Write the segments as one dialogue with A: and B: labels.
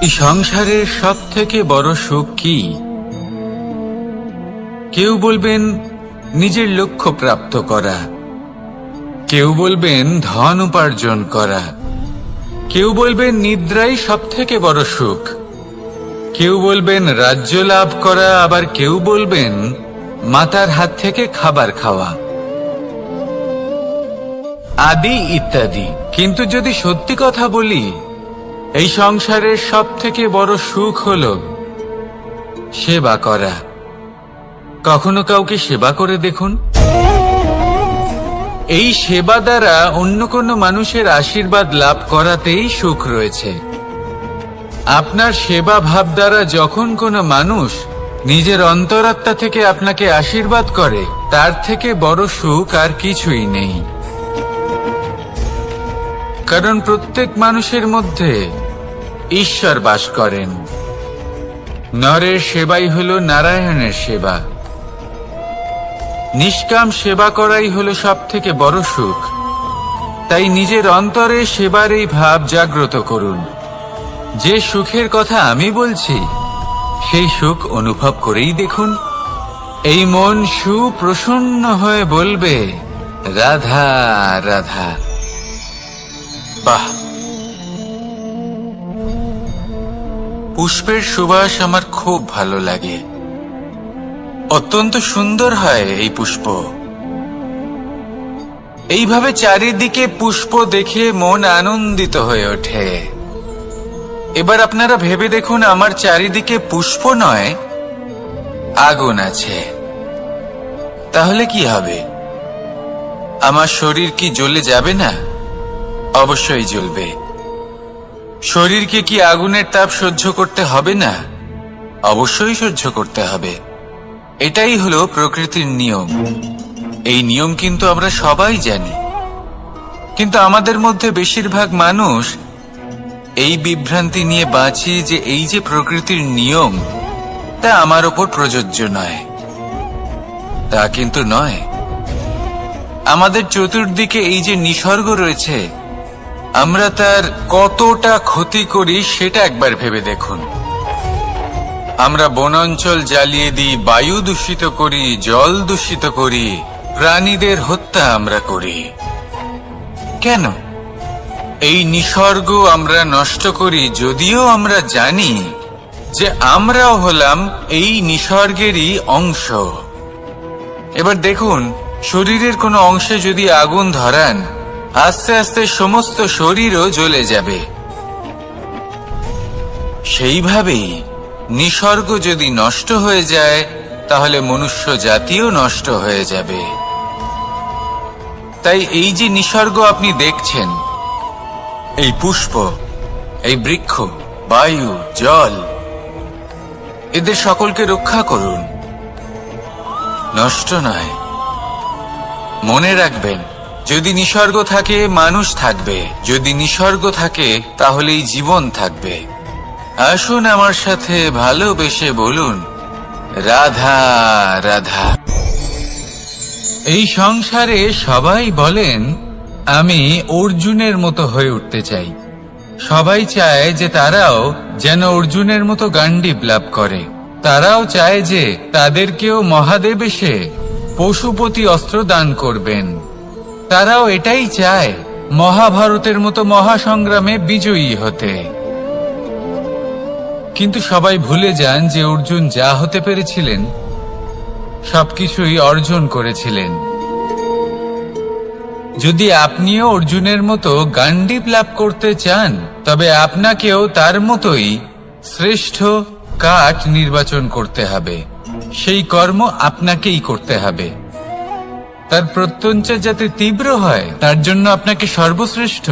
A: এই সংসারের সব থেকে বড় সুখ কি? কেউ বলবেন নিজের লক্ষ্য প্রাপ্ত করা, কেউ বলবেন ধন উপার্জন করা, কেউ বলবেন নিদ্রাই সব থেকে বড় সুখ, কেউ বলবেন রাজ্য লাভ করা, আবার কেউ বলবেন মাতার হাত থেকে খাবার খাওয়া, আদি ইত্যাদি। কিন্তু যদি সত্যি কথা বলি, এই সংসারের সব থেকে বড় সুখ হল সেবা করা। কখনো কাউকে সেবা করে দেখুন। এই সেবা দ্বারা অন্য কোনো মানুষের আশীর্বাদ লাভ করাতেই সুখ রয়েছে। আপনার সেবা ভাব দ্বারা যখন কোনো মানুষ নিজের অন্তরাত্মা থেকে আপনাকে আশীর্বাদ করে, তার থেকে বড় সুখ আর কিছুই নেই। কারণ প্রত্যেক মানুষের মধ্যে ঈশ্বর বাস করেন। নরের সেবাই হল নারায়ণের সেবা। নিষ্কাম সেবা করাই হল সব থেকে বড় সুখ। তাই নিজের অন্তরে সেবার এই ভাব জাগ্রত করুন। যে সুখের কথা আমি বলছি, সেই সুখ অনুভব করেই দেখুন। এই মন সুপ্রসন্ন হয়ে বলবে, রাধা রাধা। বাহ! পুষ্পের সুবাস আমার খুব ভালো লাগে। অত্যন্ত সুন্দর হয় এই পুষ্প। এইভাবে চারিদিকে পুষ্প দেখে মন আনন্দিত হয়ে ওঠে। এবার আপনারা ভেবে দেখুন, আমার চারিদিকে পুষ্প নয়, আগুন আছে। তাহলে কি হবে? আমার শরীর কি জ্বলে যাবে না? অবশ্যই জ্বলবে। শরীরকে কি আগুনের তাপ সহ্য করতে হবে না? অবশ্যই সহ্য করতে হবে। এটাই হলো প্রকৃতির নিয়ম। এই নিয়ম কিন্তু আমরা সবাই জানি, কিন্তু আমাদের মধ্যে বেশিরভাগ মানুষ এই বিভ্রান্তি নিয়ে বাঁচি যে এই যে প্রকৃতির নিয়ম, তা আমার ওপর প্রযোজ্য নয়। তা কিন্তু নয়। আমাদের চতুর্দিকে এই যে নিসর্গ রয়েছে, আমরা তার কতটা ক্ষতি করি সেটা একবার ভেবে দেখুন। আমরা বনাঞ্চল জ্বালিয়ে দিই, বায়ু দূষিত করি, জল দূষিত করি, প্রাণীদের হত্যা আমরা করি। কেন? এই নিসর্গ আমরা নষ্ট করি, যদিও আমরা জানি যে আমরাও হলাম এই নিসর্গেরই অংশ। এবার দেখুন, শরীরের কোনো অংশে যদি আগুন ধরান, আস্তে আস্তে সমস্ত শরীরও জ্বলে যাবে। সেইভাবেই নিসর্গ যদি নষ্ট হয়ে যায়, তাহলে মনুষ্য জাতিও নষ্ট হয়ে যাবে। তাই এই যে নিসর্গ আপনি দেখছেন, এই পুষ্প, এই বৃক্ষ, বায়ু, জল, এদের সকলকে রক্ষা করুন, নষ্ট নয়। মনে রাখবেন, যদি নিসর্গ থাকে মানুষ থাকবে, যদি নিসর্গ থাকে তাহলেই জীবন থাকবে। আসুন আমার সাথে ভালোবেসে বলুন, রাধা রাধা। এই সংসারে সবাই বলেন আমি অর্জুনের মতো হয়ে উঠতে চাই। সবাই চায় যে তারাও যেন অর্জুনের মতো গান্ডীব লাভ করে। তারাও চায় যে তাদেরকেও মহাদেব এসে পশুপতি অস্ত্র দান করবেন। তারাও এটাই চায় মহাভারতের মতো মহাসংগ্রামে বিজয়ী হতে। কিন্তু সবাই ভুলে যান যে অর্জুন যা হতে পেরেছিলেন সবকিছুই অর্জন করেছিলেন। যদি আপনিও অর্জুনের মতো গান্ডীব লাভ করতে চান, তবে আপনাকেও তার মতোই শ্রেষ্ঠ কাঠ নির্বাচন করতে হবে। সেই কর্ম আপনাকেই করতে হবে। তার প্রত্যঞ্চা যাতে তীব্র হয়, তার জন্য আপনাকে সর্বশ্রেষ্ঠ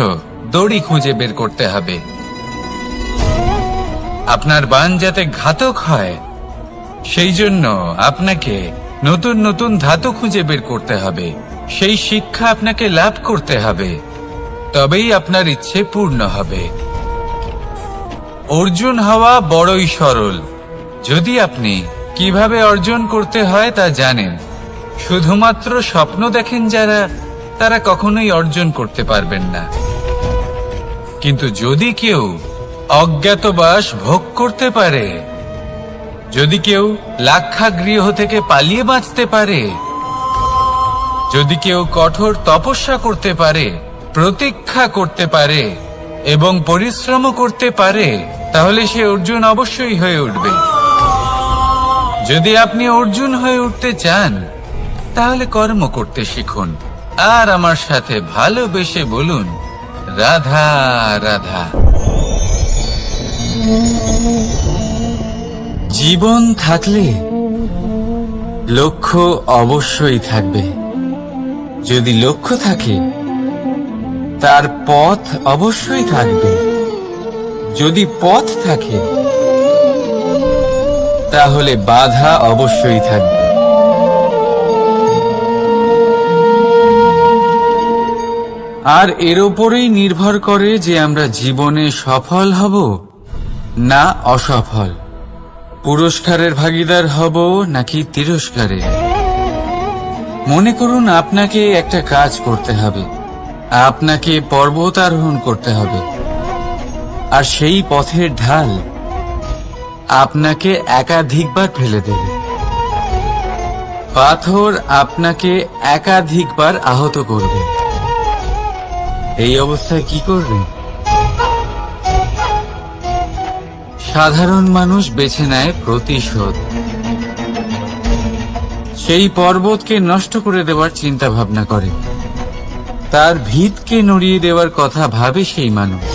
A: দড়ি খুঁজে বের করতে হবে। আপনার বাণ যাতে ঘাতক হয়, সেই জন্য আপনাকে নতুন নতুন ধাতু খুঁজে বের করতে হবে। সেই শিক্ষা আপনাকে লাভ করতে হবে, তবেই আপনার ইচ্ছে পূর্ণ হবে। অর্জুন হওয়া বড়ই সরল, যদি আপনি কিভাবে অর্জন করতে হয় তা জানেন। শুধুমাত্র স্বপ্ন দেখেন যারা, তারা কখনোই অর্জন করতে পারবেন না। কিন্তু যদি কেউ অজ্ঞাতবাস ভোগ করতে পারে, যদি কেউ লাক্ষাগৃহ থেকে পালিয়ে বাঁচতে পারে, যদি কেউ কঠোর তপস্যা করতে পারে, প্রতীক্ষা করতে পারে এবং পরিশ্রম করতে পারে, তাহলে সে অর্জুন অবশ্যই হয়ে উঠবে। যদি আপনি অর্জুন হয়ে উঠতে চান, তাহলে কর্ম করতে শিখুন আর আমার সাথে ভালোবেসে বলুন, রাধা রাধা। জীবন থাকলে লক্ষ্য অবশ্যই থাকবে। যদি লক্ষ্য থাকে, তার পথ অবশ্যই থাকবে। যদি পথ থাকে, তাহলে বাধা অবশ্যই থাকবে। আর এর ওপরেই নির্ভর করে যে আমরা জীবনে সফল হব না অসফল, পুরস্কারের ভাগীদার হব নাকি তিরস্কারের। মনে করুন আপনাকে একটা কাজ করতে হবে, আপনাকে পর্বত আরোহণ করতে হবে, আর সেই পথের ঢাল আপনাকে একাধিকবার ফেলে দেবে। পাথর আপনাকে একাধিকবার আহত করবে। এই অবস্থায় কি করবেন? সাধারণ মানুষ বেছে নেয় প্রতিশোধ। সেই পর্বতকে নষ্ট করে দেওয়ার চিন্তা ভাবনা করে, তার ভিতকে নড়িয়ে দেওয়ার কথা ভাবে সেই মানুষ।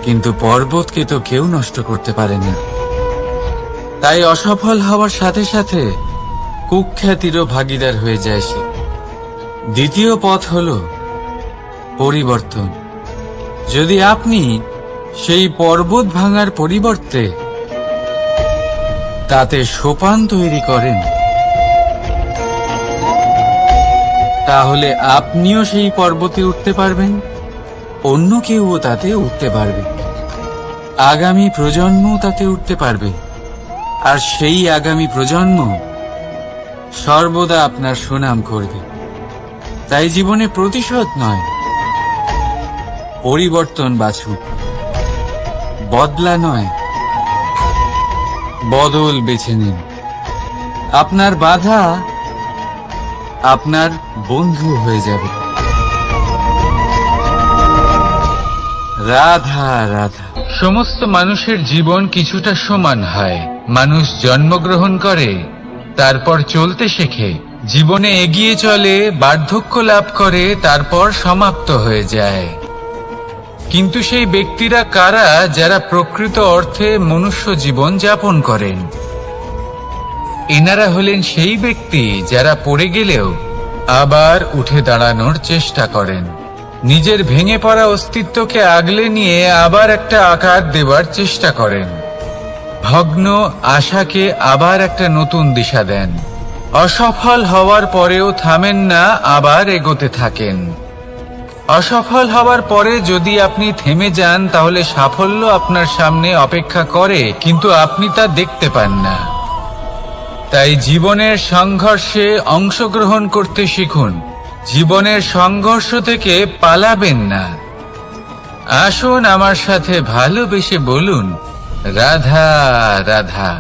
A: কিন্তু পর্বতকে তো কেউ নষ্ট করতে পারে না। তাই অসফল হওয়ার সাথে সাথে কুখ্যাতিরও ভাগীদার হয়ে যায় সে। দ্বিতীয় পথ হল পরিবর্তন। যদি আপনি সেই পর্বত ভাঙার পরিবর্তে তাতে সোপান তৈরি করেন, তাহলে আপনিও সেই পর্বতে উঠতে পারবেন, অন্য কেউও তাতে উঠতে পারবে, আগামী প্রজন্মও তাতে উঠতে পারবে, আর সেই আগামী প্রজন্ম সর্বদা আপনার সুনাম করবে। তাই জীবনে প্রতিশোধ নয়, পরিবর্তন বাছুন। বদলা নয়, বদল বেছে নিন। আপনার বাধা আপনার বন্ধু হয়ে যাবে। রাধা রাধা। সমস্ত মানুষের জীবন কিছুটা সমান হয়। মানুষ জন্মগ্রহণ করে, তারপর চলতে শেখে, জীবনে এগিয়ে চলে, বার্ধক্য লাভ করে, তারপর সমাপ্ত হয়ে যায়। কিন্তু সেই ব্যক্তিরা কারা যারা প্রকৃত অর্থে মনুষ্য জীবন যাপন করেন? এনারা হলেন সেই ব্যক্তি যারা পড়ে গেলেও আবার উঠে দাঁড়ানোর চেষ্টা করেন, নিজের ভেঙে পড়া অস্তিত্বকে আগলে নিয়ে আবার একটা আকার দেবার চেষ্টা করেন, ভগ্ন আশাকে আবার একটা নতুন দিশা দেন। অসফল হওয়ার পরেও থামেন না, আবার এগোতে থাকেন। অসফল হওয়ার পরে যদি আপনি থেমে যান, তাহলে সাফল্য আপনার সামনে অপেক্ষা করে, কিন্তু আপনি তা দেখতে পান না। তাই জীবনের সংঘর্ষে অংশগ্রহণ করতে শিখুন। জীবনের সংঘর্ষ থেকে পালাবেন না। আসুন আমার সাথে ভালোবেসে বলুন, রাধা রাধা।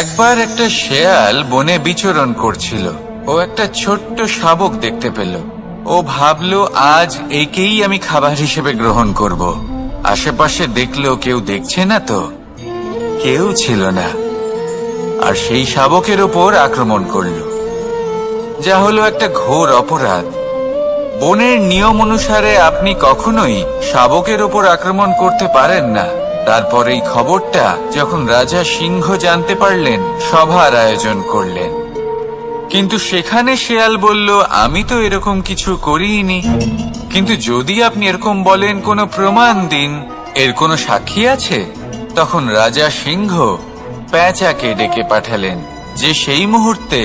A: একবার একটা শেয়াল বনে বিচরণ করছিল। ও একটা ছোট্ট শাবক দেখতে পেল। ও ভাবলো, আজ একেই আমি খাবার হিসেবে গ্রহণ করব। আশেপাশে দেখলো কেউ দেখছে না তো, কেউ ছিল না, আর সেই শাবকের ওপর আক্রমণ করল, যা হলো একটা ঘোর অপরাধ। বনের নিয়ম অনুসারে আপনি কখনোই শাবকের ওপর আক্রমণ করতে পারেন না। তারপর এই খবরটা যখন রাজা সিংহ জানতে পারলেন, সভার আয়োজন করলেন। কিন্তু সেখানে শেয়াল বলল, আমি তো এরকম কিছু করিনি। কিন্তু যদি আপনি এরকম বলেন, কোনো প্রমাণ দিন, এর কোনো সাক্ষী আছে? তখন রাজা সিংহ পেঁচাকে ডেকে পাঠালেন, যে সেই মুহূর্তে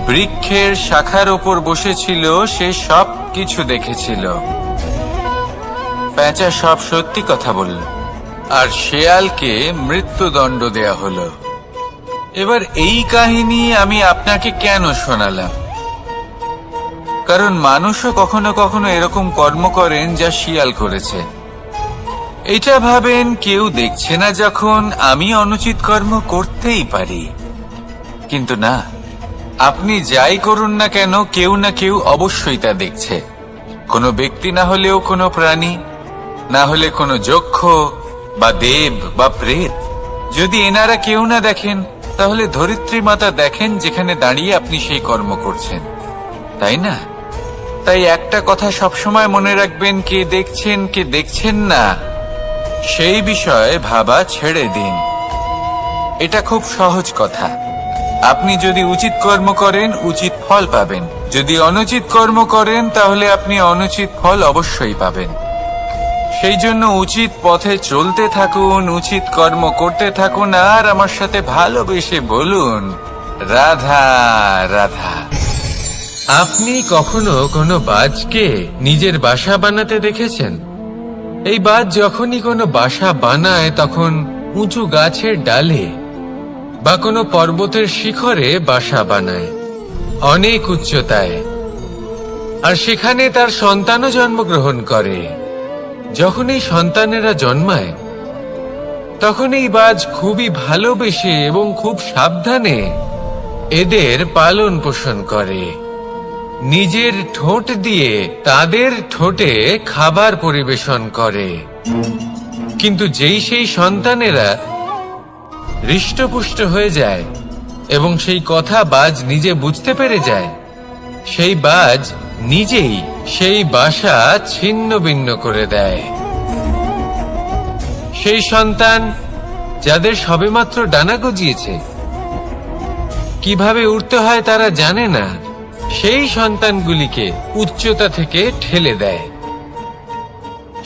A: বৃক্ষের শাখার ওপর বসেছিল। সে সব কিছু দেখেছিল। পেঁচা সব সত্যি কথা বলল, আর শেয়ালকে মৃত্যুদণ্ড দেয়া হলো। এবার এই কাহিনী আমি আপনাকে কেন শোনালাম? কারণ মানুষও কখনো কখনো এরকম কর্ম করেন যা শিয়াল করেছে। এটা ভাবেন কেউ দেখছে না যখন আমি অনুচিত কর্ম করতেই পারি, কিন্তু না, আপনি যাই করুন না কেন কেউ না কেউ অবশ্যই তা দেখছে। কোনো ব্যক্তি না হলেও কোনো প্রাণী, না হলে কোনো যক্ষ বা দেব বা প্রেত। যদি এনারা কেউ না দেখেন, তাহলে ধরিত্রী মাতা দেখেন যেখানে দাঁড়িয়ে আপনি সেই কর্ম করছেন, তাই না? তাই একটা কথা সবসময় মনে রাখবেন, কে দেখছেন কে দেখছেন না সেই বিষয়ে ভাবা ছেড়ে দিন। এটা খুব সহজ কথা। আপনি যদি উচিত কর্ম করেন উচিত ফল পাবেন, যদি অনুচিত কর্ম করেন তাহলে আপনি অনুচিত ফল অবশ্যই পাবেন। সেই জন্য উচিত পথে চলতে থাকুন, উচিত কর্ম করতে থাকুন, আর আমার সাথে ভালোবেসে বলুন, রাধা রাধা। আপনি কখনো কোনো বাজকে নিজের বাসা বানাতে দেখেছেন? এই বাজ যখনই কোনো বাসা বানায় তখন উঁচু গাছের ডালে বা কোনো পর্বতের শিখরে বাসা বানায়, অনেক উচ্চতায়, আর সেখানে তার সন্তানও জন্মগ্রহণ করে। যখন এই সন্তানেরা জন্মায় তখন এই বাজ খুবই ভালোবেসে এবং খুব সাবধানে এদের পালন পোষণ করে। নিজের ঠোঁট দিয়ে তাদের ঠোঁটে খাবার পরিবেশন করে। কিন্তু যেই সেই সন্তানেরা হৃষ্টপুষ্ট হয়ে যায় এবং সেই কথা বাজ নিজে বুঝতে পেরে যায়, সেই বাজ নিজেই সেই বাসা ছিন্ন ভিন্ন করে দেয়। সেই সন্তান যাদের সবেমাত্র ডানা গজিয়েছে, কিভাবে উড়তে হয় তারা জানে না, সেই সন্তানগুলিকে উচ্চতা থেকে ঠেলে দেয়।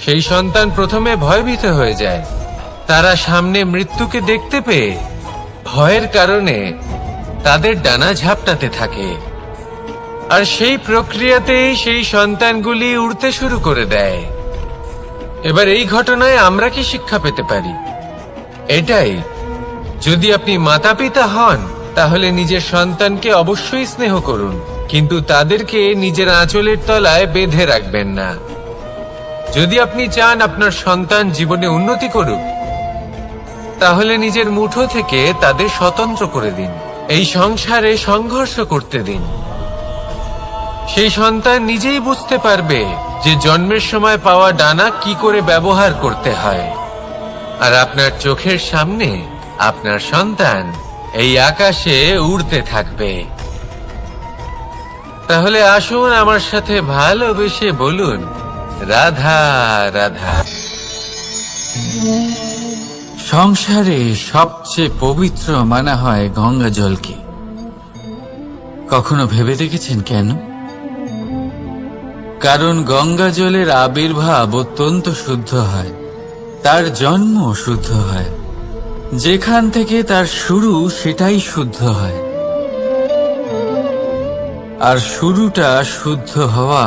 A: সেই সন্তান প্রথমে ভয়ভীত হয়ে যায়। তারা সামনে মৃত্যুকে দেখতে পেয়ে ভয়ের কারণে তাদের ডানা ঝাপটাতে থাকে, আর সেই প্রক্রিয়াতেই সেই সন্তানগুলি উড়তে শুরু করে দেয়। এবার এই ঘটনায় আমরা কি শিক্ষা পেতে পারি? এটাই, যদি আপনি মাতা পিতা হন তাহলে নিজের সন্তানকে অবশ্যই স্নেহ করুন, কিন্তু তাদেরকে নিজের আঁচলের তলায় বেঁধে রাখবেন না। যদি আপনি চান আপনার সন্তান জীবনে উন্নতি করুক, তাহলে নিজের মুঠো থেকে তাদের স্বতন্ত্র করে দিন, এই সংসারে সংঘর্ষ করতে দিন। সেই সন্তান নিজেই বুঝতে পারবে যে জন্মের সময় পাওয়া ডানা কি করে ব্যবহার করতে হয়। আর আপনার চোখের সামনে আপনার সন্তান এই আকাশে উড়তে থাকবে। তাহলে আসুন আমার সাথে ভালোবেসে বলুন, রাধা রাধা। সংসারে সবচেয়ে পবিত্র মানা হয় গঙ্গা জলকে। কখনো ভেবে দেখেছেন কেন? কারণ গঙ্গা জলের আবির্ভাব অত্যন্ত শুদ্ধ হয়, তার জন্ম শুদ্ধ হয়, যেখান থেকে তার শুরু সেটাই শুদ্ধ হয়। আর শুরুটা শুদ্ধ হওয়া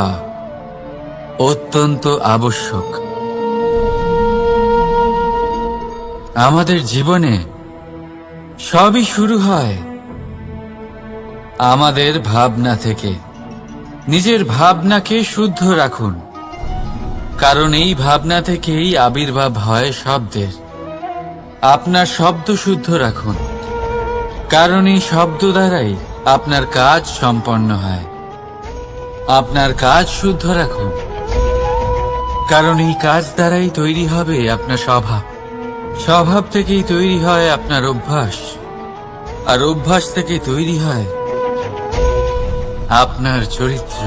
A: অত্যন্ত আবশ্যক। আমাদের জীবনে সবই শুরু হয় আমাদের ভাবনা থেকে। নিজের ভাবনাকে শুদ্ধ রাখুন, কারণ এই ভাবনা থেকেই আবির্ভাব হয় শব্দের। আপনার শব্দ শুদ্ধ রাখুন, কারণ এই শব্দ দ্বারাই আপনার কাজ সম্পন্ন হয়। আপনার কাজ শুদ্ধ রাখুন, কারণ এই কাজ দ্বারাই তৈরি হবে আপনার স্বভাব। স্বভাব থেকেই তৈরি হয় আপনার অভ্যাস, আর অভ্যাস থেকে তৈরি হয় আপনার চরিত্র।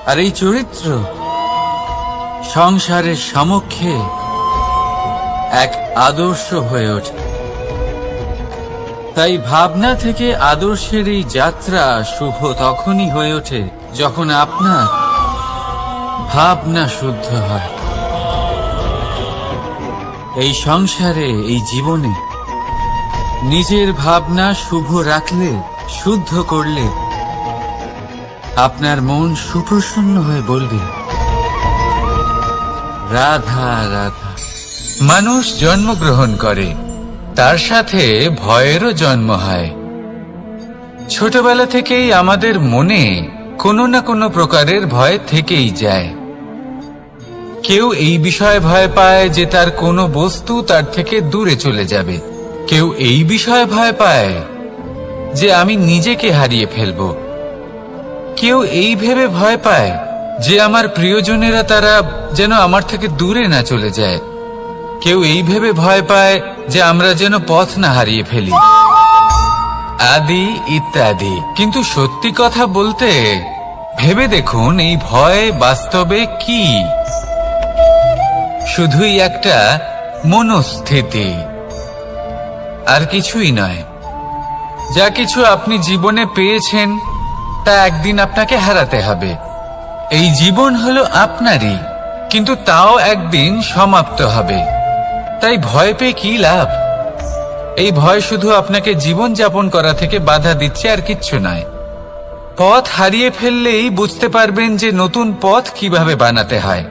A: আর এই চরিত্র সংসারের সমক্ষে এক আদর্শ হয়ে ওঠে। তাই ভাবনা থেকে আদর্শের এই যাত্রা শুভ তখনই হয়ে ওঠে যখন আপনার ভাবনা শুদ্ধ হয়। এই সংসারে, এই জীবনে নিজের ভাবনা শুভ রাখলে, শুদ্ধ করলে আপনার মন সুপ্রসন্ন হয়ে বলবে, রাধা রাধা। মানুষ জন্মগ্রহণ করে, তার সাথে ভয়েরও জন্ম হয়। ছোটবেলা থেকেই আমাদের মনে কোনো না কোনো প্রকারের ভয় থেকেই যায়। কেউ এই বিষয়ে ভয় পায় যে তার কোনো বস্তু তার থেকে দূরে চলে যাবে। কেউ এই বিষয়ে ভয় পায় যে আমি নিজেকে হারিয়ে ফেলব। কেউ এই ভেবে ভয় পায় যে আমার প্রিয়জনেরা তারা যেন আমার থেকে দূরে না চলে যায়। কেউ এই ভেবে ভয় পায় যে আমরা যেন পথ না হারিয়ে ফেলি, আদি ইত্যাদি। কিন্তু সত্যি কথা বলতে, ভেবে দেখুন এই ভয় বাস্তবে কি? শুধুই একটা মনস্থিতি, আর কিছুই নয়। যা কিছু আপনি জীবনে পেয়েছেন তা একদিন আপনাকে হারাতে হবে। এই জীবন হলো আপনারই, কিন্তু তাও একদিন সমাপ্ত হবে। তাই ভয় পেয়ে কি লাভ? এই ভয় শুধু আপনাকে জীবন যাপন করা থেকে বাধা দিচ্ছে, আর কিচ্ছু নয়। পথ হারিয়ে ফেললেই বুঝতে পারবেন যে নতুন পথ কিভাবে বানাতে হয়।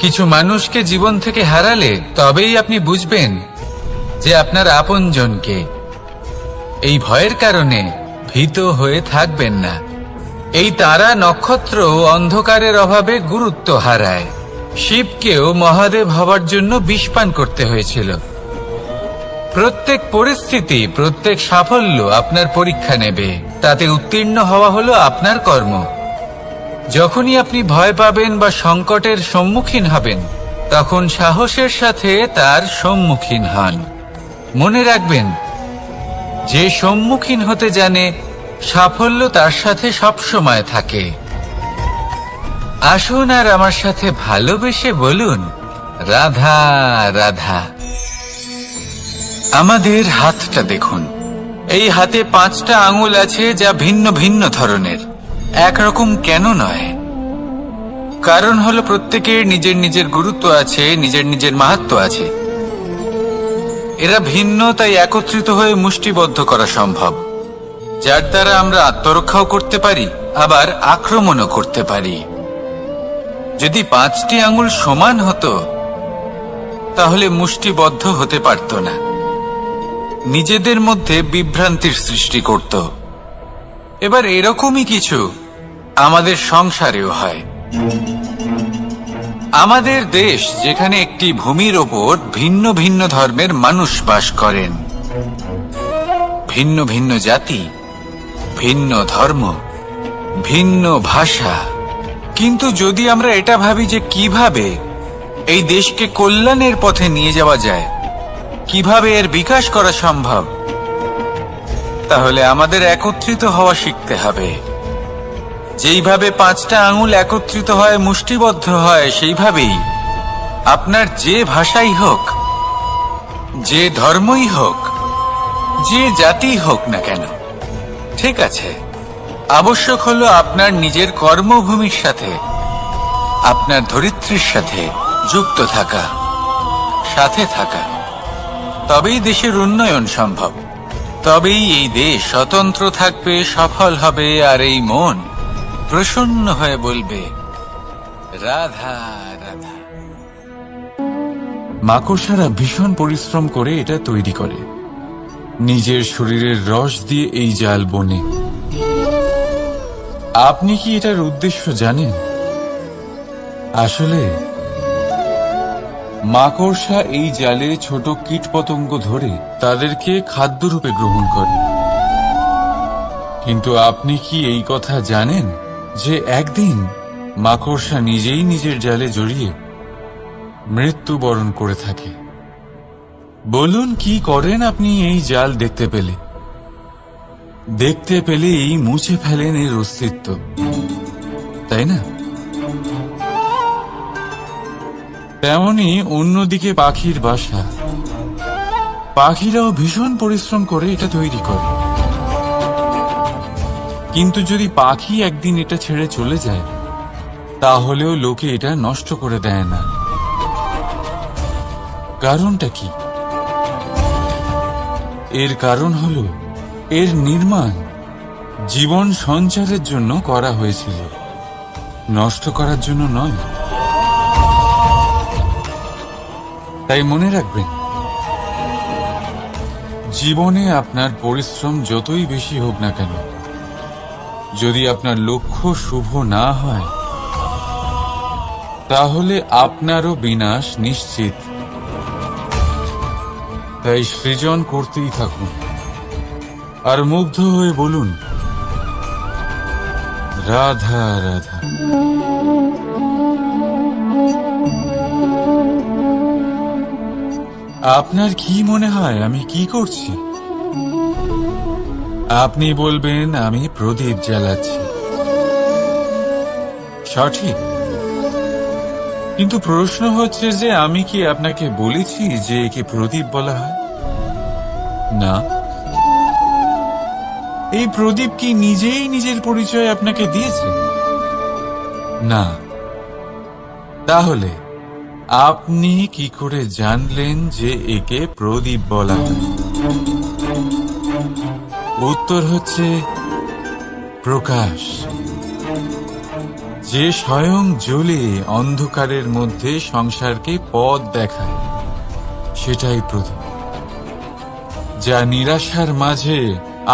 A: কিছু মানুষকে জীবন থেকে হারালে তবেই আপনি বুঝবেন যে আপনার আপনজনকে। এই ভয়ের কারণে ভীত হয়ে থাকবেন না। এই তারা নক্ষত্র অন্ধকারের অভাবে গুরুত্ব হারায়। শিবকেও মহাদেব হবার জন্য বিষ পান করতে হয়েছিল। প্রত্যেক পরিস্থিতি, প্রত্যেক সাফল্য আপনার পরীক্ষা নেবে। তাতে উত্তীর্ণ হওয়া হলো আপনার কর্ম। যখনই আপনি ভয় পাবেন বা সংকটের সম্মুখীন হবেন, তখন সাহসের সাথে তার সম্মুখীন হন। মনে রাখবেন, যে সম্মুখীন হতে জানে, সাফল্য তার সাথে সবসময় থাকে। আসুন আর আমার সাথে ভালোবেসে বলুন, রাধা রাধা। আমাদের হাতটা দেখুন। এই হাতে 5টা আঙুল আছে, যা ভিন্ন ভিন্ন ধরনের। একরকম কেন নয়? কারণ হলো প্রত্যেকের নিজের নিজের গুরুত্ব আছে, নিজের নিজের মাহাত্ম্য আছে। এরা ভিন্ন, তাই একত্রিত হয়ে মুষ্টিবদ্ধ করা সম্ভব, যার দ্বারা আমরা আত্মরক্ষাও করতে পারি, আবার আক্রমণও করতে পারি। যদি 5টি আঙুল সমান হতো, তাহলে মুষ্টিবদ্ধ হতে পারত না, নিজেদের মধ্যে বিভ্রান্তির সৃষ্টি করত। এবার এরকমই কিছু আমাদের সংসারেও হয়। আমাদের দেশ, যেখানে একটি ভূমির ওপর ভিন্ন ভিন্ন ধর্মের মানুষ বাস করেন, ভিন্ন ভিন্ন জাতি, ভিন্ন ধর্ম, ভিন্ন ভাষা। কিন্তু যদি আমরা এটা ভাবি যে কিভাবে এই দেশকে কল্যাণের পথে নিয়ে যাওয়া যায়, কিভাবে এর বিকাশ করা সম্ভব, তাহলে আমাদের একত্রিত হওয়া শিখতে হবে। যেইভাবে 5টা আঙুল একত্রিত হয়, মুষ্টিবদ্ধ হয়, সেইভাবেই আপনার যে ভাষাই হোক, যে ধর্মই হোক, যে জাতি হোক না কেন, ঠিক আছে, আবশ্যক হলো আপনার নিজের কর্মভূমির সাথে, আপনার ধরিত্রীর সাথে যুক্ত থাকা, সাথে থাকা। তবেই দেশের উন্নয়ন সম্ভব। তবেই এই দেশ স্বতন্ত্র থাকবে, সফল হবে, আর এই মন প্রসন্ন হয়ে বলবে, রাধা রাধা।
B: মাকড়সারা ভীষণ পরিশ্রম করে এটা তৈরি করে। নিজের শরীরের রস দিয়ে এই জাল বনে। আপনি কি এটার উদ্দেশ্য জানেন? আসলে মাকড়সা এই জালে ছোট কীটপতঙ্গ ধরে তাদেরকে খাদ্যরূপে গ্রহণ করে। কিন্তু আপনি কি এই কথা জানেন যে একদিন মাকড়সা নিজেই নিজের জালে জড়িয়ে মৃত্যুবরণ করে থাকে? বলুন, কি করেন আপনি এই জাল দেখতে পেলে? দেখতে পেলেই মুছে ফেলেন এর অস্তিত্ব, তাই না? তেমনি অন্যদিকে পাখির বাসা। পাখিরাও ভীষণ পরিশ্রম করে এটা তৈরি করে। কিন্তু যদি পাখি একদিন এটা ছেড়ে চলে যায়, তাহলেও লোকে এটা নষ্ট করে দেয় না। কারণটা কি? এর কারণ হলো এর নির্মাণ জীবন সঞ্চারের জন্য করা হয়েছিল, নষ্ট করার জন্য নয়। তাই মনে রাখবেন, জীবনে আপনার পরিশ্রম যতই বেশি হোক না কেন, যদি আপনার লক্ষ্য শুভ না হয় তাহলে আপনারও বিনাশ নিশ্চিত। তাই সৃজন করতেই থাকুন আর মুগ্ধ হয়ে বলুন, রাধা রাধা। আপনার কি মনে হয় আমি কি করছি? আপনি বলবেন আমি প্রদীপ জ্বালাচ্ছি। সঠিক, কিন্তু প্রশ্ন হচ্ছে যে আমি কি আপনাকে বলেছি যে একে প্রদীপ বলা হয়? না। এই প্রদীপ কি নিজেই নিজের পরিচয় আপনাকে দিয়েছে? না। তাহলে আপনি কি করে জানলেন যে একে প্রদীপ বলা হয়? উত্তর হচ্ছে প্রকাশ, যে স্বয়ং জ্বলে অন্ধকারের মধ্যে সংসারকে পথ দেখায়, সেটাই প্রদীপ। যা নিরাশার মাঝে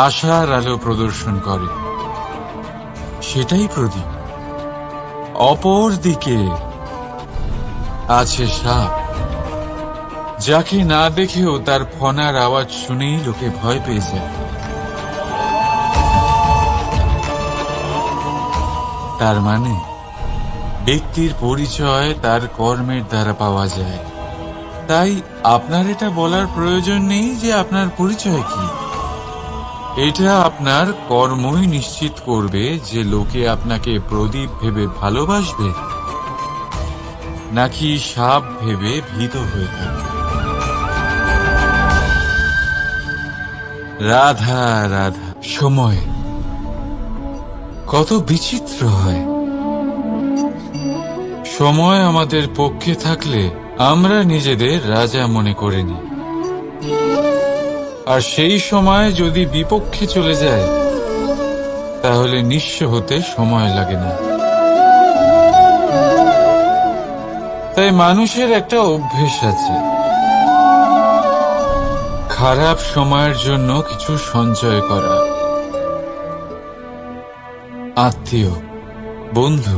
B: আশার আলো প্রদর্শন করে, সেটাই প্রদীপ। অপর দিকে আছে সাপ, যাকে না দেখেও তার ফনার আওয়াজ শুনেই লোকে ভয় পেয়ে যায়। তার মানে ব্যক্তির পরিচয় তার কর্মের দ্বারা পাওয়া যায়। তাই আপনার এটা বলার প্রয়োজন নেই যে আপনার পরিচয় কি। এটা আপনার কর্মই নিশ্চিত করবে যে লোকে আপনাকে প্রদীপ ভেবে ভালোবাসবে নাকি সাপ ভেবে ভীত হয়ে থাকবে। রাধা রাধা। সময় কত বিচিত্র হয়। সময় আমাদের পক্ষে থাকলে আমরা নিজেদের রাজা মনে করে নিই, আর সেই সময় যদি বিপক্ষে চলে যায় তাহলে নিঃস্ব হতে সময় লাগে না। তাই মানুষের একটা অভ্যেস আছে, খারাপ সময়ের জন্য কিছু সঞ্চয় করা। আত্মীয়, বন্ধু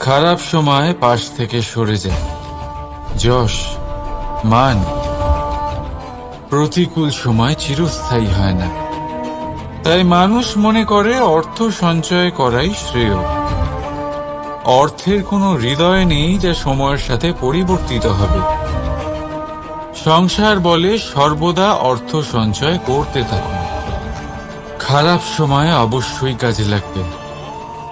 B: খারাপ সময় পাশ থেকে সরে যায়। যশ, মান প্রতিকূল সময় চিরস্থায়ী হয় না। তাই মানুষ মনে করে অর্থ সঞ্চয় করাই শ্রেয়। অর্থের কোনো হৃদয় নেই যা সময়ের সাথে পরিবর্তিত হবে। সংসার বলে সর্বদা অর্থ সঞ্চয় করতে থাকুন। খারাপ সময় অবশ্যই কাজে লাগবে,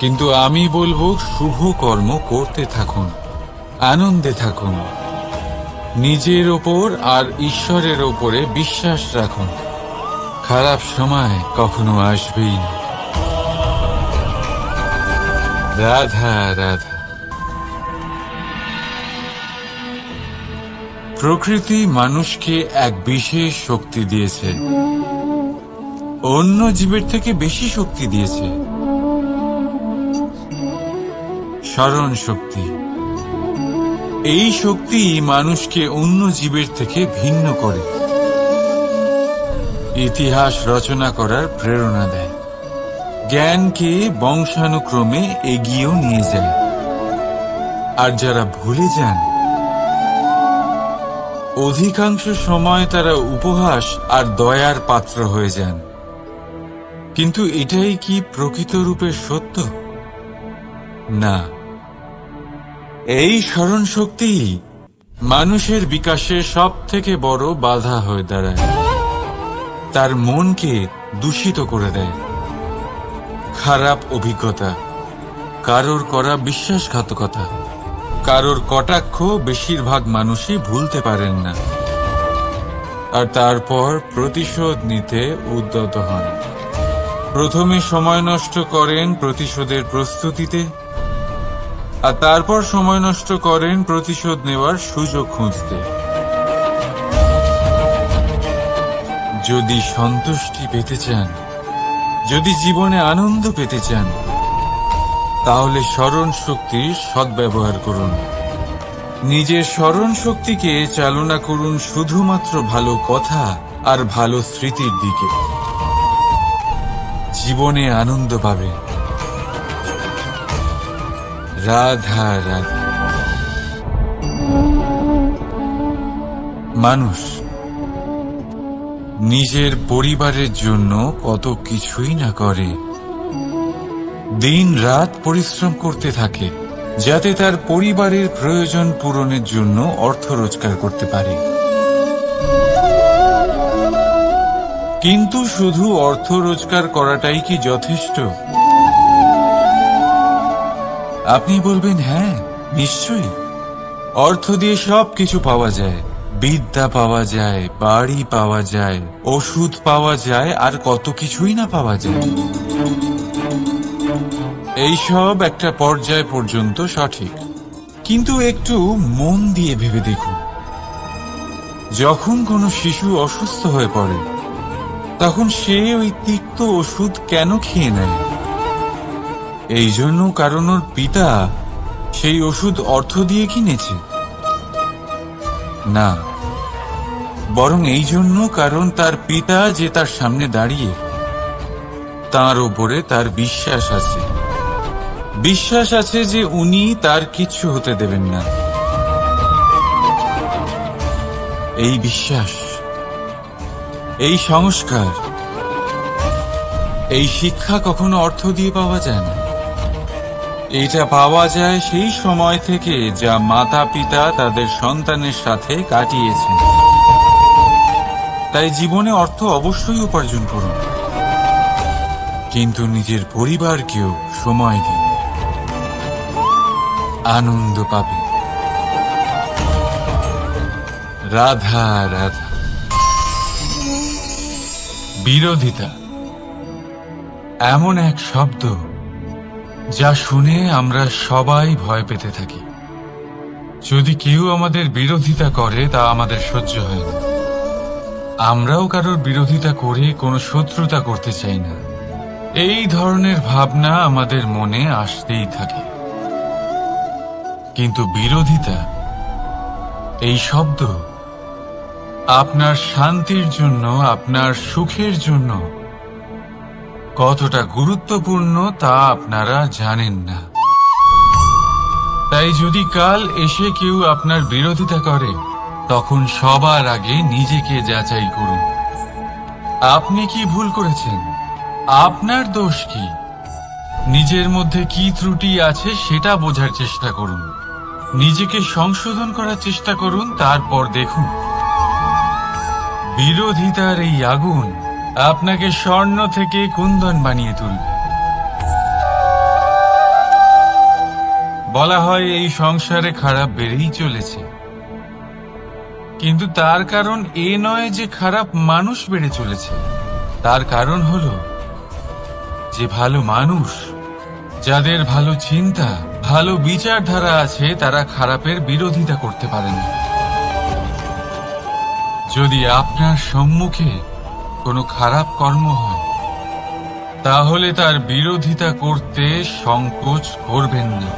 B: কিন্তু আমি বলবো শুভ কর্ম করতে থাকুন, আনন্দে থাকুন, নিজের ওপর আর ঈশ্বরের ওপরে বিশ্বাস রাখুন। খারাপ সময় কখনো আসবেই না। রাধা রাধা। প্রকৃতি মানুষকে এক বিশেষ শক্তি দিয়েছে, অন্য জীবের থেকে বেশি শক্তি দিয়েছে। স্মরণ শক্তি। এই শক্তি মানুষকে অন্য জীবের থেকে ভিন্ন করে, ইতিহাস রচনা করার প্রেরণা দেয়, জ্ঞানকে বংশানুক্রমে এগিয়েও নিয়ে যায়। আর যারা ভুলে যান, অধিকাংশ সময় তারা উপহাস আর দয়ার পাত্র হয়ে যান। কিন্তু এটাই কি প্রকৃত রূপে সত্য? না। এই স্মরণ শক্তি মানুষের বিকাশে সব থেকে বড় বাধা হয়ে দাঁড়ায়। তার মনকে দূষিত করে দেয়। খারাপ অভিজ্ঞতা, কারোর করা বিশ্বাসঘাতকতা, কারোর কটাক্ষ বেশিরভাগ মানুষই ভুলতে পারেন না, আর তারপর প্রতিশোধ নিতে উদ্যত হন। প্রথমে সময় নষ্ট করেন প্রতিশোধের প্রস্তুতিতে, আর তারপর সময় নষ্ট করেন প্রতিশোধ নেওয়ার সুযোগ খুঁজতে। যদি সন্তুষ্টি পেতে চান, যদি জীবনে আনন্দ পেতে চান, তাহলে স্মরণ শক্তির সদ্ব্যবহার করুন। নিজের স্মরণ শক্তিকে চালনা করুন শুধুমাত্র ভালো কথা আর ভালো স্মৃতির দিকে। জীবনে আনন্দ পাবে। রাধা রাধা। মানুষ নিজের পরিবারের জন্য কত কিছুই না করে, দিন রাত পরিশ্রম করতে থাকে যাতে তার পরিবারের প্রয়োজন পূরণের জন্য অর্থ রোজগার করতে পারে। কিন্তু শুধু অর্থ রোজগার করাটাই কি যথেষ্ট? আপনি বলবেন, হ্যাঁ নিশ্চয়ই, অর্থ দিয়ে সব কিছু পাওয়া যায়, বিদ্যা পাওয়া যায়, বাড়ি পাওয়া যায়, ওষুধ পাওয়া যায়, আর কত কিছুই না পাওয়া যায়। এইসব একটা পর্যায় পর্যন্ত সঠিক, কিন্তু একটু মন দিয়ে ভেবে দেখুন, যখন কোনো শিশু অসুস্থ হয়ে পড়ে তখন সে ওই তিক্ত ওষুধ কেন খেয়ে নেয়? এই জন্য কারণ ওর পিতা সেই ওষুধ অর্থ দিয়ে কিনেছে? না, বরং এই জন্য কারণ তার পিতা যে তার সামনে দাঁড়িয়ে, তার ওপরে তার বিশ্বাস আছে। বিশ্বাস আছে যে উনি তার কিচ্ছু হতে দেবেন না। এই বিশ্বাস, এই সংস্কার, এই শিক্ষা কখনো অর্থ দিয়ে পাওয়া যায় না। এটা পাওয়া যায় সেই সময় থেকে যা মাতা পিতা তাদের সন্তানের সাথে কাটিয়েছেন। তাই জীবনে অর্থ অবশ্যই উপার্জন করুন, কিন্তু নিজের পরিবারকেও সময় দিন, আনন্দ পাবে। রাধা রাধা। বিরোধিতা এমন এক শব্দ যা শুনে আমরা সবাই ভয় পেতে থাকি। যদি কেউ আমাদের বিরোধিতা করে তা আমাদের সহ্য হয় না। আমরাও কারোর বিরোধিতা করে কোনো শত্রুতা করতে চাই না। এই ধরনের ভাবনা আমাদের মনে আসতেই থাকে। কিন্তু বিরোধিতা, এই শব্দ আপনার শান্তির জন্য, আপনার সুখের জন্য কতটা গুরুত্বপূর্ণ তা আপনারা জানেন না। তাই যদি কাল এসে কেউ আপনার বিরোধিতা করে, তখন সবার আগে নিজেকে যাচাই করুন। আপনি কি ভুল করেছেন? আপনার দোষ কি? নিজের মধ্যে কি ত্রুটি আছে সেটা বোঝার চেষ্টা করুন। নিজেকে সংশোধন করার চেষ্টা করুন, তারপর দেখুন বিরোধিতার এই আগুন আপনাকে স্বর্ণ থেকে কুন্দন বানিয়ে তুলবে। বলা হয় এই সংসারে খারাপ বেড়েই চলেছে, কিন্তু তার কারণ এ নয় যে খারাপ মানুষ বেড়ে চলেছে। তার কারণ হলো যে ভালো মানুষ, যাদের ভালো চিন্তা, ভালো বিচারধারা আছে, তারা খারাপের বিরোধিতা করতে পারে না। যদি আপনার সম্মুখে কোনো খারাপ কর্ম হয়, তাহলে তার বিরোধিতা করতে সংকোচ করবেন না,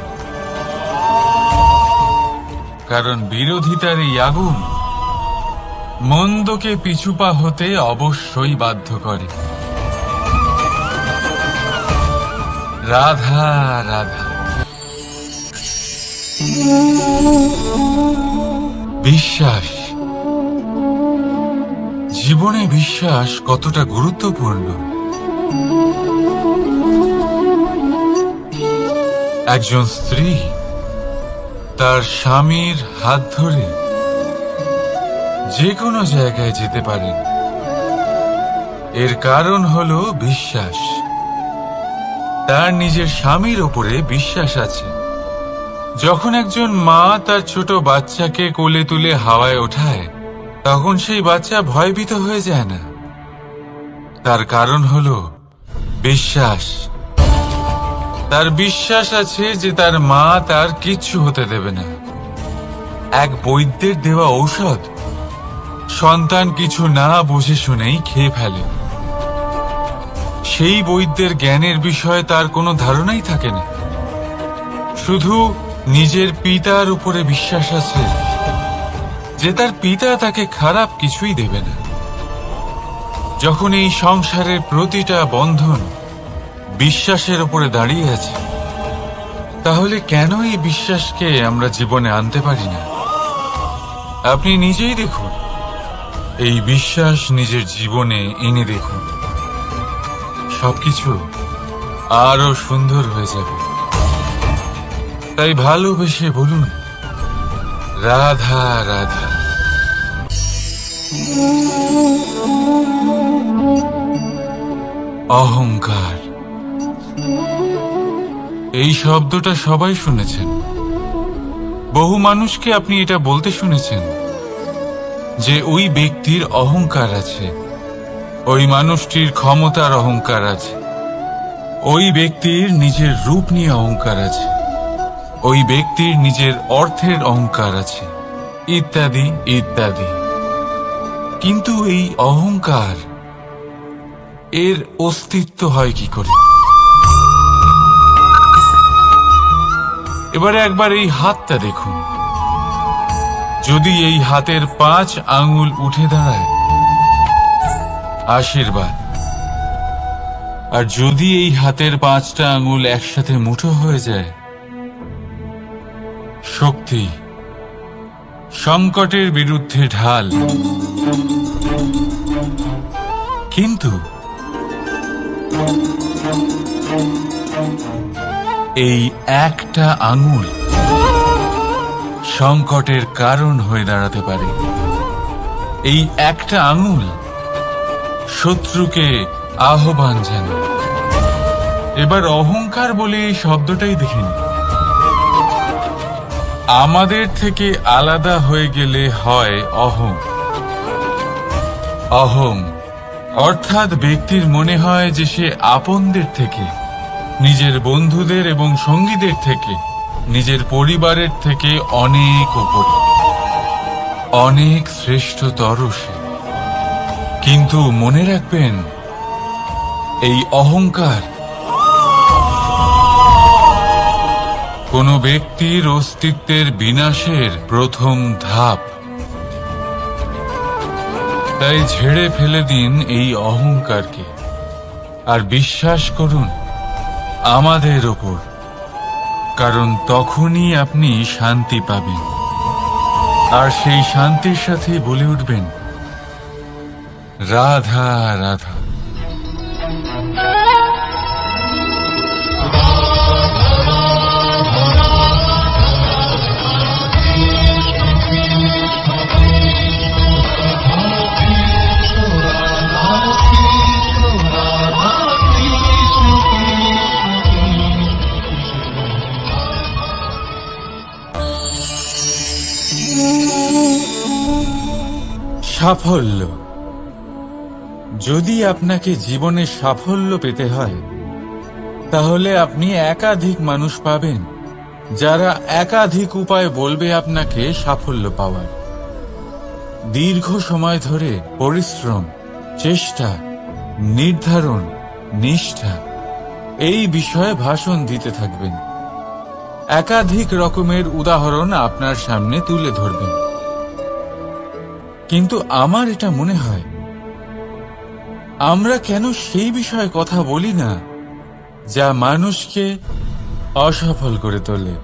B: কারণ বিরোধিতার এই আগুন মন্দকে পিছুপা হতে অবশ্যই বাধ্য করে। রাধা রাধা। বিশ্বাস, জীবনে বিশ্বাস কতটা গুরুত্বপূর্ণ। একজন স্ত্রী তার স্বামীর হাত ধরে যে কোনো জায়গায় যেতে পারেন, এর কারণ হলো বিশ্বাস। তার নিজের স্বামীর ওপরে বিশ্বাস আছে। যখন একজন মা তার ছোট বাচ্চাকে কোলে তুলে হাওয়ায় ওঠায়, তখন সেই বাচ্চা ভয়ভীত হয়ে যায় না। তার কারণ হলো বিশ্বাস। তার বিশ্বাস আছে যে তার মা তার কিচ্ছু হতে দেবে না। এক বৈদ্যের দেওয়া ঔষধ সন্তান কিছু না বুঝে শুনেই খেয়ে ফেলে। সেই বৈদ্যের জ্ঞানের বিষয়ে তার কোনো ধারণাই থাকে না, শুধু নিজের পিতার উপরে বিশ্বাস আছে যে তার পিতা তাকে খারাপ কিছুই দেবে না। যখন এই সংসারের প্রতিটা বন্ধন বিশ্বাসের উপরে দাঁড়িয়ে আছে, তাহলে কেন এই বিশ্বাসকে আমরা জীবনে আনতে পারি না? আপনি নিজেই দেখুন, এই বিশ্বাস নিজের জীবনে এনে দেখুন, সবকিছু আরো সুন্দর হয়ে যাবে। তাই ভালোবেসে বলুন, রাধা রাধা। অহংকার, এই শব্দটা সবাই শুনেছেন। বহু মানুষকে আপনি এটা বলতে শুনেছেন যে ওই ব্যক্তির অহংকার আছে, ওই মানুষটির ক্ষমতার অহংকার আছে, ওই ব্যক্তির নিজের রূপ নিয়ে অহংকার আছে, ওই ব্যক্তির নিজের অর্থের অহংকার আছে, ইত্যাদি ইত্যাদি। কিন্তু এই অহংকার, এর অস্তিত্ব হয় কি করে? এবারে একবার এই হাতটা দেখুন। যদি এই হাতের 5 আঙ্গুল উঠে দাঁড়ায়, আশীর্বাদ। আর যদি এই হাতের 5টা আঙ্গুল একসাথে মুঠো হয়ে যায়, শক্তি, সংকটের বিরুদ্ধে ঢাল। কিন্তু এই একটা আঙুল সংকটের কারণ হয়ে দাঁড়াতে পারে। এই একটা আঙুল শত্রুকে আহ্বান জানায়। এবার অহংকার বলে এই শব্দটাই দেখে নিন। আমাদের থেকে আলাদা হয়ে গেলে হয় অহং। অহং অর্থাৎ ব্যক্তির মনে হয় যে সে আপনদের থেকে, নিজের বন্ধুদের এবং সঙ্গীদের থেকে, নিজের পরিবারের থেকে অনেক উপরে, অনেক শ্রেষ্ঠতর সে। কিন্তু মনে রাখবেন, এই অহংকার কোনো ব্যক্তির অস্তিত্বের বিনাশের প্রথম ধাপ। তাই ঝেড়ে ফেলে দিন এই অহংকারকে, আর বিশ্বাস করুন আমাদের ওপর, কারণ তখনই আপনি শান্তি পাবেন। আর সেই শান্তির সাথে বলে উঠবেন, রাধা রাধা। সাফল্য। যদি আপনাকে জীবনে সাফল্য পেতে হয়, তাহলে আপনি একাধিক মানুষ পাবেন যারা একাধিক উপায় বলবে আপনাকে সাফল্য পাওয়ার। দীর্ঘ সময় ধরে পরিশ্রম, চেষ্টা, নির্ধারণ, নিষ্ঠা, এই বিষয়ে ভাষণ দিতে থাকবেন। একাধিক রকমের উদাহরণ আপনার সামনে তুলে ধরবেন। কিন্তু আমার এটা মনে হয়, আমরা কেন সেই বিষয়ে কথা বলি না যা মানুষকে অসফল করে তোলে?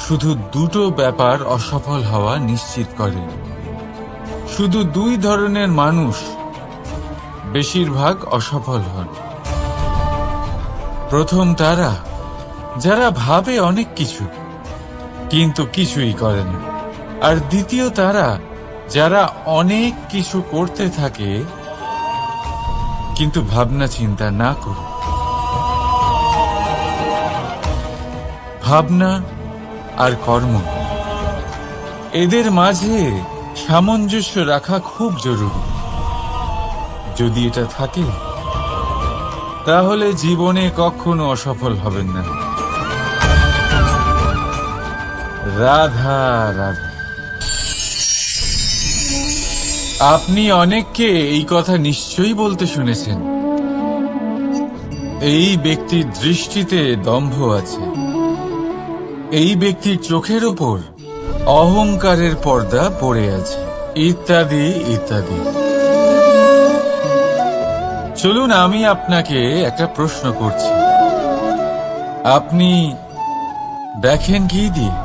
B: শুধু দুটো ব্যাপার অসফল হওয়া নিশ্চিত করে। শুধু 2 ধরনের মানুষ বেশিরভাগ অসফল হন। প্রথম তারা যারা ভাবে অনেক কিছু কিন্তু কিছুই করে না। আর দ্বিতীয় তারা যারা অনেক কিছু করতে থাকে কিন্তু ভাবনা চিন্তা না করে। ভাবনা আর কর্ম, এদের মাঝে সামঞ্জস্য রাখা খুব জরুরি। যদি এটা থাকে, তাহলে জীবনে কখনো অসফল হবেন না। রাধা রাধা। আপনি অনেককে এই কথা নিশ্চয়ই বলতে শুনেছেন, এই ব্যক্তির দৃষ্টিতে দম্ভ আছে, এই ব্যক্তির চোখের ওপর অহংকারের পর্দা পড়ে আছে, ইত্যাদি ইত্যাদি। চলুন আমি আপনাকে একটা প্রশ্ন করছি। আপনি দেখেন কি দিয়ে?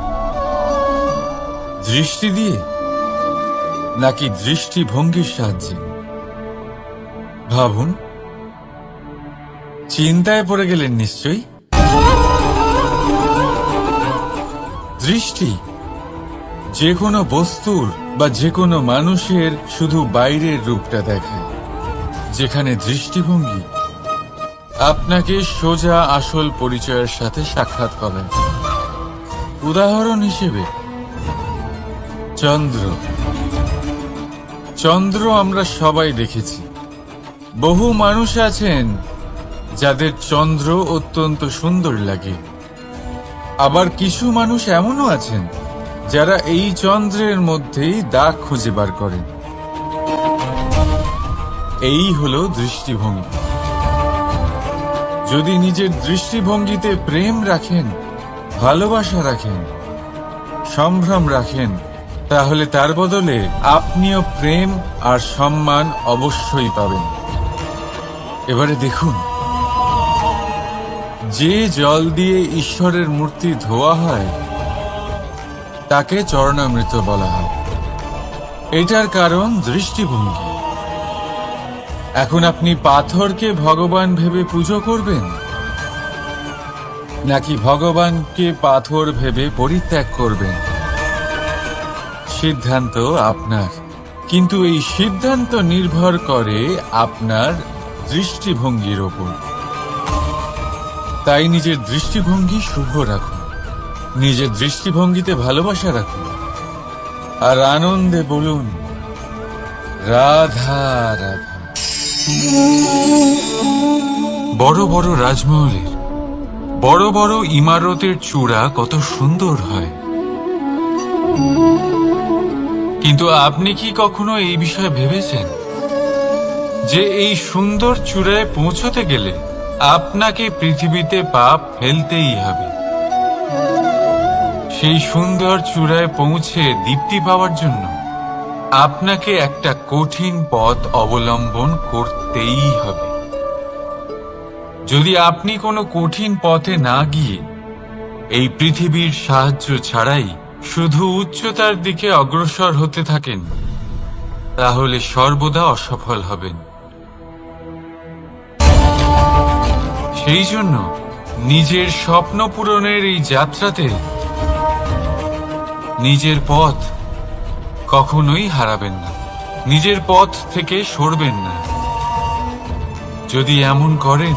B: দৃষ্টি দিয়ে নাকি দৃষ্টিভঙ্গির সাহায্যে? ভাবুন। চিন্তায় পড়ে গেলেন নিশ্চয়ই। দৃষ্টি যে কোনো বস্তুর বা যে কোনো মানুষের শুধু বাইরের রূপটা দেখায়, যেখানে দৃষ্টিভঙ্গি আপনাকে সোজা আসল পরিচয়ের সাথে সাক্ষাৎ করায়। উদাহরণ হিসেবে চন্দ্র। চন্দ্র আমরা সবাই দেখেছি। বহু মানুষ আছেন যাদের চন্দ্র অত্যন্ত সুন্দর লাগে। আবার কিছু মানুষ এমনও আছেন যারা এই চন্দ্রের মধ্যেই দাগ খুঁজে বার করেন। এই হলো দৃষ্টিভঙ্গি। যদি নিজের দৃষ্টিভঙ্গিতে প্রেম রাখেন, ভালোবাসা রাখেন, সম্ভ্রম রাখেন, তাহলে তার বদলে আপনিও প্রেম আর সম্মান অবশ্যই পাবেন। এবারে দেখুন, যে জল দিয়ে ঈশ্বরের মূর্তি ধোয়া হয় তাকে চরণামৃত বলা হয়। এটার কারণ দৃষ্টিভঙ্গি। এখন আপনি পাথরকে ভগবান ভেবে পুজো করবেন, নাকি ভগবানকে পাথর ভেবে পরিত্যাগ করবেন? সিদ্ধান্ত আপনার, কিন্তু এই সিদ্ধান্ত নির্ভর করে আপনার দৃষ্টিভঙ্গির ওপর। তাই নিজের দৃষ্টিভঙ্গি শুভ রাখুন, নিজের দৃষ্টিভঙ্গিতে ভালোবাসা রাখুন, আর আনন্দে বলুন রাধা রাধা। বড় বড় রাজমহলের বড় বড় ইমারতের চূড়া কত সুন্দর হয়, কিন্তু আপনি কি কখনো এই বিষয়ে ভেবেছেন যে এই সুন্দর চূড়ায় পৌঁছতে গেলে আপনাকে পৃথিবীতে পা ফেলতেই হবে? সেই সুন্দর চূড়ায় পৌঁছে দীপ্তি পাওয়ার জন্য আপনাকে একটা কঠিন পথ অবলম্বন করতেই হবে। যদি আপনি কোনো কঠিন পথে না গিয়ে এই পৃথিবীর সাহায্য ছাড়াই শুধু উচ্চতার দিকে অগ্রসর হতে থাকেন, তাহলে সর্বদা অসফল হবেন। সেই জন্য নিজের স্বপ্ন পূরণের এই যাত্রাতে নিজের পথ কখনোই হারাবেন না, নিজের পথ থেকে সরবেন না। যদি এমন করেন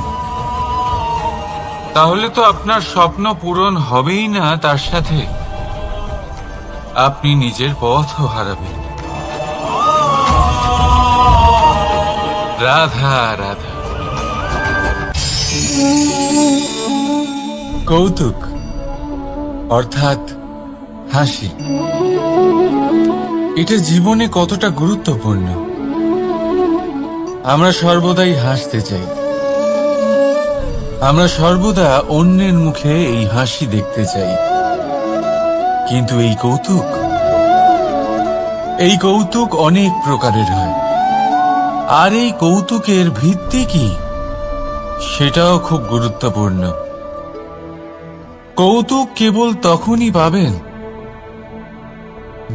B: তাহলে তো আপনার স্বপ্ন পূরণ হবেই না, তার সাথে আপনি নিজের পথও হারাবেন। রাধা রাধা। কৌতুক অর্থাৎ হাসি, এটা জীবনে কতটা গুরুত্বপূর্ণ। আমরা সর্বদাই হাসতে চাই, আমরা সর্বদা অন্যের মুখে এই হাসি দেখতে চাই। কিন্তু এই কৌতুক অনেক প্রকারের হয়, আর এই কৌতুকের ভিত্তি কি সেটাও খুব গুরুত্বপূর্ণ। কৌতুক কেবল তখনই পাবেন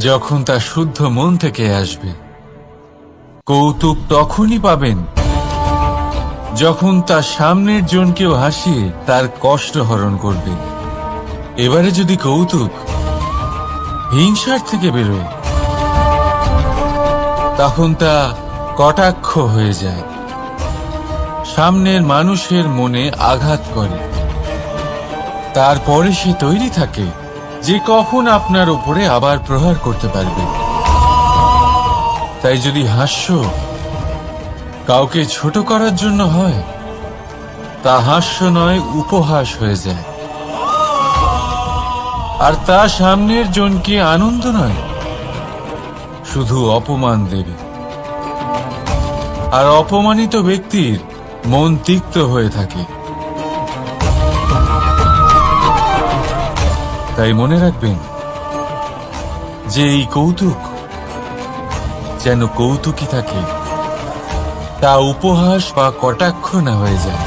B: যখন তা শুদ্ধ মন থেকে আসবে। কৌতুক তখনই পাবেন যখন তার সামনের জনকেও হাসিয়ে তার কষ্ট হরণ করবে। এবারে যদি কৌতুক হিংসার থেকে বেরোয়, তখন তা কটাক্ষ হয়ে যায়, সামনের মানুষের মনে আঘাত করে। তারপরে সে তৈরি থাকে যে কখন আপনার উপরে আবার প্রহার করতে পারবে। তাই যদি হাস্য কাউকে ছোট করার জন্য হয়, তা হাস্য নয়, উপহাস হয়ে যায়। আর তা সামনের জনকে আনন্দ নয়, শুধু অপমান দেবে। আর অপমানিত ব্যক্তির মন তিক্ত হয়ে থাকে। তাই মনে রাখবেন যে এই কৌতুক যেন কৌতুকই থাকে, তা উপহাস বা কটাক্ষ না হয়ে যায়।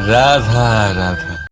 B: রাধা রাধা।